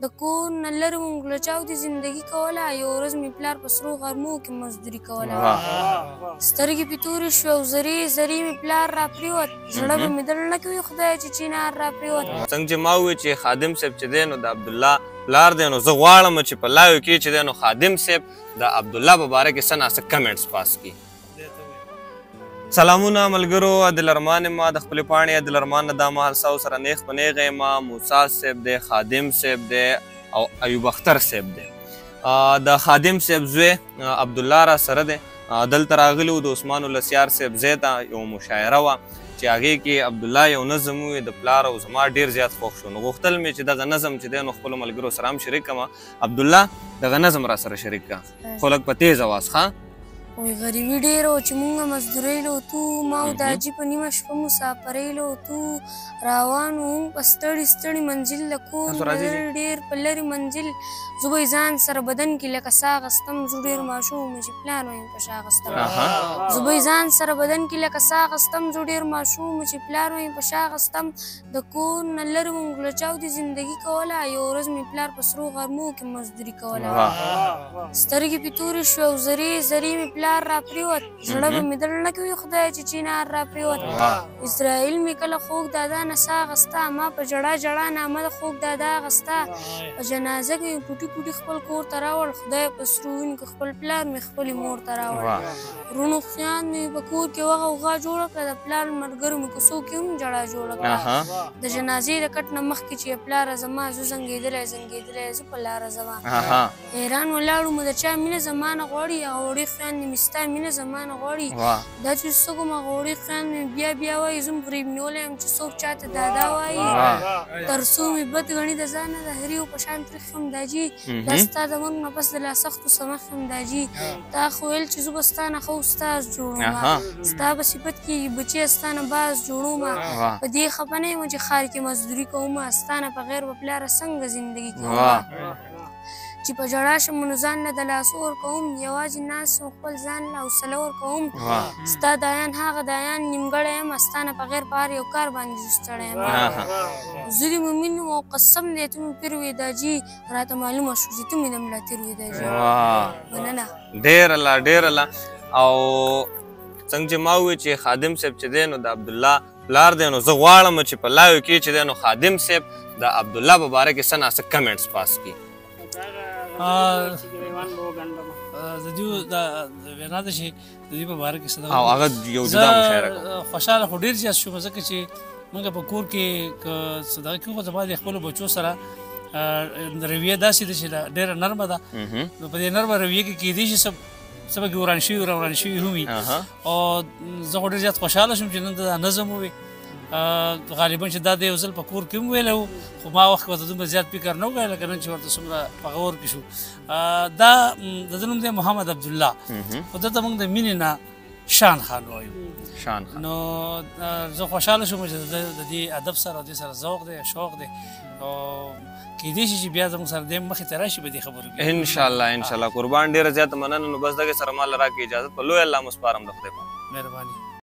د کور نه لرې مو ګلچاودې زندګي کوله. یوه ورځ مې پلار په سرو غرمو کې مزدوري کوله. سترګې پې تورې شوې او زرې زرې مې پلار را پرېوت. زړه به مې دل نه کوي خدای چې چینار را پرېوت. څنګه چې ما وویل چې خادم صاحب چې دی نو د عبدالله پلار دی نو زه غواړم چې په لایو کې چې دی نو خادم صاحب د عبدالله په باره کې څه ناڅه کمنټس پاس کړي. سلامونه ملګرو، عادل ارمان یم د خپلې پاڼې عادل ارمان نه دا مهال ستاسو سره نیغ په نیغه یم. موسی صاحب دی، خادم صاحب دی او ایوب اختر صاحب دی. د خادم صاحب زوی عبدالله را سره دی. دلته راغلي وو د عثمان الاسیار صاحب ځای ته، یو مشاعره وه چې هغې کې عبدالله یو نظم وویې د پلار او زما ډېر زیات خوښ شو. نو غوښتل مې چې دغه نظم چې دی نو خپلو ملګرو سره هم شریک کړم. عبدالله دغه نظم را سره شریک کړه، خو لږ په تیز اواز. ښه وای غریبي ډېره وه چې مونږ مزدورۍ له وتو، ما او دا حاجي په نیمه شپه مسافرۍ له وتو. روان وو مونږ په ستړي ستړي منزل د کور ډېر په لرې منزل. زه به یې ځان سره بدن کې لکه ساه اخېستم. زه ډېر ماشوم وم چې پلار ویم په شا اخېستم. زه به یې ځان سره بدن کې لکه ساه اخېستم. زه ډېر ماشوم وم چې پلار ویم په شا اخېستم. د کور نه لرې مو ګلچاودې زندګي کوله. یوه ورځ مې پلار په سرو غرمو کې مزدوري کوله. سترګې پې تورې شوې او زرې زرې مې پلار را پرېوت. زړه به مې دل نه کوي خدای چې چینار را پرېوت. اسرائیل مې کله خوږ دادا نه ساه اخېسته. ما په ژړا ژړا نامه د خوږ دادا اخېسته. په جنازه کې مې پوټي پوټي خپل کور ته راوړ. خدای په سرو وینو کې خپل پلار مې خپلې مور ته راوړ. وروڼو خویان مې په کور کې وغه وغا جوړه کړه. د پلار ملګرو مې کوڅو کې هم جړا جوړه کړه. د جنازې د کټ نه مخکې چې پلاره زما زه زنګېدلی زنګېدلی زه په لاره ځمه. حیران ولاړو مو د چا مینه زما نه غواړي. هغه وړې خویندې مې ستا مینه زما نه غواړي. دا چې څه کوم هغه وړې خویند مې بیا بیا وایي زه م غریب نیولی یم چې څوک چاته دادا وایي. تر څو مې بد ګڼي د ځانه د هریو په شان تریخ یم داجي. دا ستا د مرګ نه پس د لا سختو سمخ یم داجي. تا خو ویل چې زه به ستا نه ښه استاز جوړومه. ستا په صفت کې بچی ستا نه باز جوړومه. په دې خفه نه یم چې ښار کې مزدوري کومه. ستا نه په غیر به پلاره څنګه زندګي کومه. چې په ژړا شم نو ځان له د لاسو ورکوم. یوازې ناست یم خپل ځان له حوصله ورکوم. ستا دایان هغه دایان نیمګړی یم. ستا نه په غیر په هر یو کار باندې زه ستړی یم. زه دې مومن یم او قسم دی ته مې پیر وې داجي. راته معلومه شو چې ته مې د ملا تیر وې داجي. مننه ډېره لا ډېره لا. او څنګه چې ما وویل چې خادم صاحب چې دی نو د عبدالله پلار دی نو زه غواړم چې په لایو کې چې دی نو خادم صاحب د عبدالله په باره کې څه ناڅه کمنټس پاس کړي. د دې د وینا د شي د دې په باره کې څه او هغه یو جدا مشاعره کوم. خوشحاله خو ډېر زیات شوم ځکه چې موږ په کور کې څه دغه کوو. زما د خپلو بچو سره رویه داسې ده چې ډېره نرمه ده. نو په دې نرمه رویه کې کیدای شي څه پکې وران شوي راوران شوي هم وي. او زه خو ډېر زیات خوشحاله شوم چې نن دا نظم ووي. غالبا چې دا د یو ځل په کور کې هم ویلی وو، خو ما وخت کې ورته دومره زیات فکر نه وکړی لکه نن چې ورته څومره په غور کې شو. دا د ده نوم دی محمد عبدالله، خو دته موږ د مینې نه شان خان وایو. نو زه خوشحاله شوم چې د دې ادب سره او دې سره ذوق دی شوق دی او کیدای شي چې بیا زموږ سره دی مخې ته راشي په دې خبرو کې انشاءالله. انشاءالله قربان ډېره زیاته مننه. نو بس دغې سره ما له راکړې اجازت په لوی الله مو سپارم د خدای په امان. مهرباني.